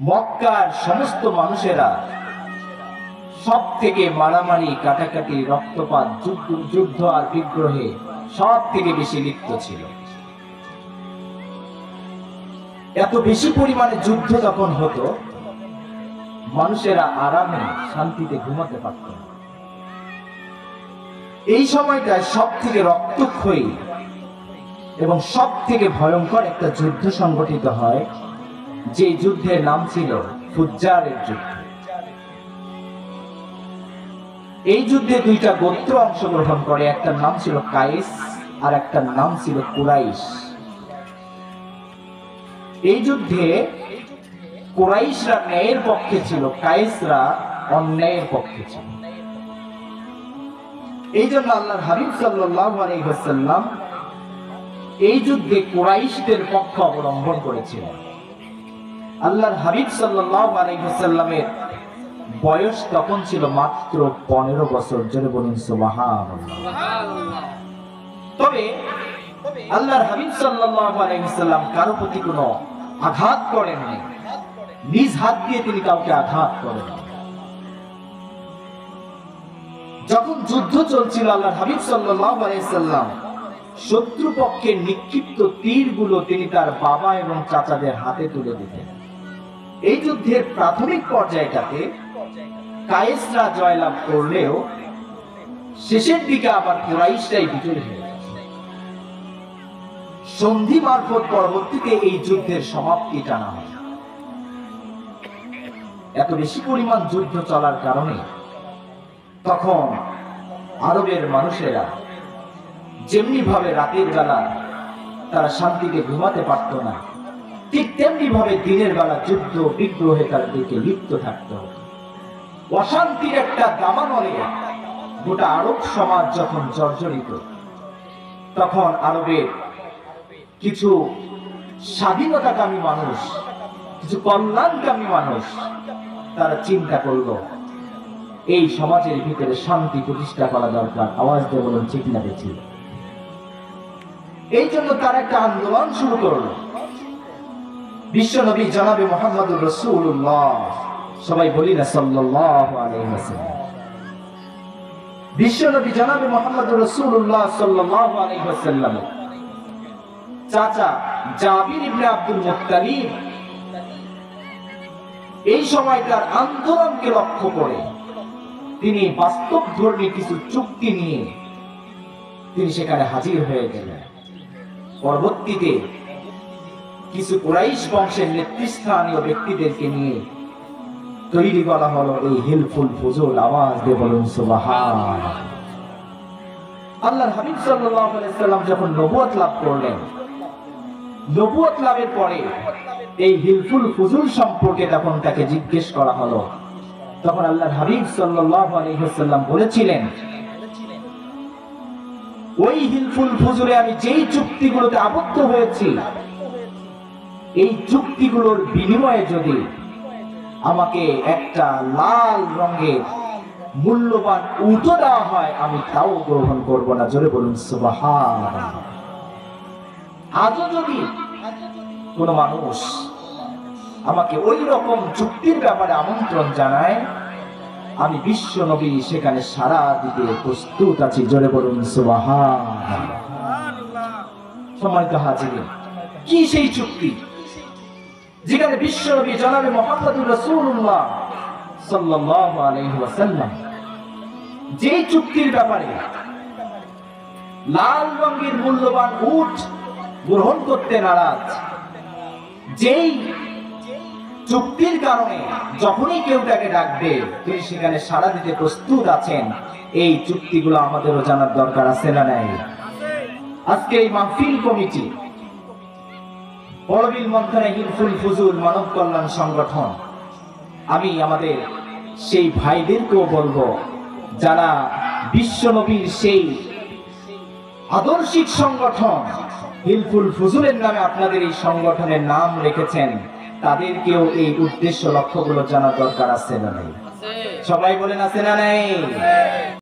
মক্কার সমস্ত মানুষেরা সব থেকে মারামারি, কাটাকাটি, রক্তপাত, যুদ্ধ আর বিগ্রহে সব থেকে বেশি লিপ্ত ছিল। এত বেশি পরিমাণে যুদ্ধ যখন হতো, মানুষেরা আরামে শান্তিতে ঘুমাতে পারত না। এই সময়টায় সব থেকে রক্তক্ষয়ী এবং সব থেকে ভয়ঙ্কর একটা যুদ্ধ সংগঠিত হয়, যে যুদ্ধের নাম ছিল ফুজ্জারের যুদ্ধ। এই যুদ্ধে দুইটা গোত্র অংশগ্রহণ করে, একটার নাম ছিল কায়েস আর একটার নাম ছিল কুরাইশ। এই যুদ্ধে কুরাইশরা ন্যায়ের পক্ষে ছিল, কায়েসরা অন্যায়ের পক্ষে ছিল। এই জন্য আল্লাহর হাবিব সাল্লাল্লাহু আলাইহি ওয়াসাল্লাম এই যুদ্ধে কুরাইশদের পক্ষ অবলম্বন করেছিলেন। আল্লাহর হাবিব সাল্লাল্লাহু আলাইহি ওয়াসাল্লামের বয়স তখন ছিল মাত্র 15 বছর। জোরে বলুন সুবহানাল্লাহ। তবে আল্লাহর হাবিব সাল্লাল্লাহু আলাইহি ওয়াসাল্লাম কারো প্রতি কোনো আঘাত করেননি, নিজ হাত দিয়ে তিনি কাউকে আঘাত করেন। যখন যুদ্ধ চলছিল, আল্লাহর হাবিব সাল্লাল্লাহু আলাইহি ওয়াসাল্লাম শত্রুপক্ষের নিক্ষিপ্ত তীরগুলো তিনি তার বাবা এবং চাচাদের হাতে তুলে দিতেন। এই যুদ্ধের প্রাথমিক পর্যায়টাতে কায়েসরা জয়লাভ করলেও শেষের দিকে আবার কুরাইশরাই বিজয়ী হয়ে যায়। সন্ধি মারফত পরবর্তীতে এই যুদ্ধের সমাপ্তি টানা হয়। এত বেশি পরিমাণ যুদ্ধ চলার কারণে তখন আরবের মানুষেরা যেমনি ভাবে রাতের বেলা তারা শান্তিতে ঘুমাতে পারত না, ঠিক তেমনি ভাবে দিনের বেলা যুদ্ধ বিগ্রহে তাদেরকে লিপ্ত থাকতে হতো। অশান্তির একটা দাবানলে গোটা আরব সমাজ যখন জর্জরিত, তখন আরবের কিছু স্বাধীনতাকামী মানুষ, কিছু কল্যাণকামী মানুষ, তারা চিন্তা করলো এই সমাজের ভিতরে শান্তি প্রতিষ্ঠা করা দরকার। আওয়াজ দিয়ে বলুন ঠিক না বেশি? এই জন্য তারা একটা আন্দোলন শুরু করলো। বিশ্বনবী জনাবে মুহাম্মদুর রাসূলুল্লাহ, সবাই বলি না সাল্লাল্লাহু আলাইহি ওয়াসাল্লাম, বিশ্বনবী জনাবে মুহাম্মদুর রাসূলুল্লাহ সাল্লাল্লাহু আলাইহি ওয়াসাল্লাম চাচা জাবির ইবনে আব্দুল মুত্তালিব এই সময়টার আন্দোলনকে লক্ষ্য করে তিনি বাস্তবধর্মী কিছু চুক্তি নিয়ে তিনি সেখানে হাজির হয়ে গেলেন। পরবর্তীতে কিছু কুরাইশ বংশের নেতৃস্থানীয় ব্যক্তিদেরকে নিয়ে তৈরি করা হলো এই হিলফুল ফুজুল। আওয়াজ দিয়ে বলুন সুবহানাল্লাহ। আল্লাহর হাবিব সাল্লাল্লাহু আলাইহি ওয়াসাল্লাম যখন নবুয়ত লাভ করলেন, নবুয়ত লাভের পরে এই হিলফুল ফুজুল সম্পর্কে যখন তাকে জিজ্ঞেস করা হলো, তখন আল্লাহর হাবিব সাল্লাল্লাহু আলাইহি ওয়াসাল্লাম বলেছিলেন, ওই হিলফুল ফুজুলে আমি যেই চুক্তিগুলোতে আবদ্ধ হয়েছি, এই চুক্তিগুলোর বিনিময়ে যদি আমাকে একটা লাল রঙের মূল্যবান উট দেওয়া হয়, আমি তাও গ্রহণ করব না। জোরে বলুন সুবহানাল্লাহ। আজও যদি কোন মানুষ আমাকে ওই রকম চুক্তির ব্যাপারে আমন্ত্রণ জানায়, আমি বিশ্ব নবী সেখানে সাড়া দিতে প্রস্তুত আছি। জোরে বলুন সুবহানাল্লাহ। সম্মানিত হাজিরিন, কি সেই চুক্তি যেখানে বিশ্ব নবী জনাবে মুহাম্মদুর রাসূলুল্লাহ সাল্লাল্লাহু আলাইহি ওয়াসাল্লাম যে চুক্তির ব্যাপারে লাল রঙের মূল্যবান উট গ্রহণ করতে নারাজ, যেই চুক্তির কারণে যখনই কেউ তাকে ডাকবে তিনি সেখানে সাড়া দিতে প্রস্তুত আছেন, এই চুক্তিগুলো আমাদেরও জানার দরকার আছে না নাই? আজকে এই মাহফিল কমিটি, পরবিল মন্থনে হিলফুল ফুজুল মানব কল্যাণ সংগঠন, আমি আমাদের সেই ভাইদেরকেও বলবো যারা বিশ্বনবীর সেই আদর্শিক সংগঠন হিলফুল ফুজুলের নামে আপনাদের এই সংগঠনের নাম রেখেছেন, তাদেরকেও এই উদ্দেশ্য লক্ষ্যগুলো জানার দরকার আছে না নাই? সবাই বলেন আছে না নাই?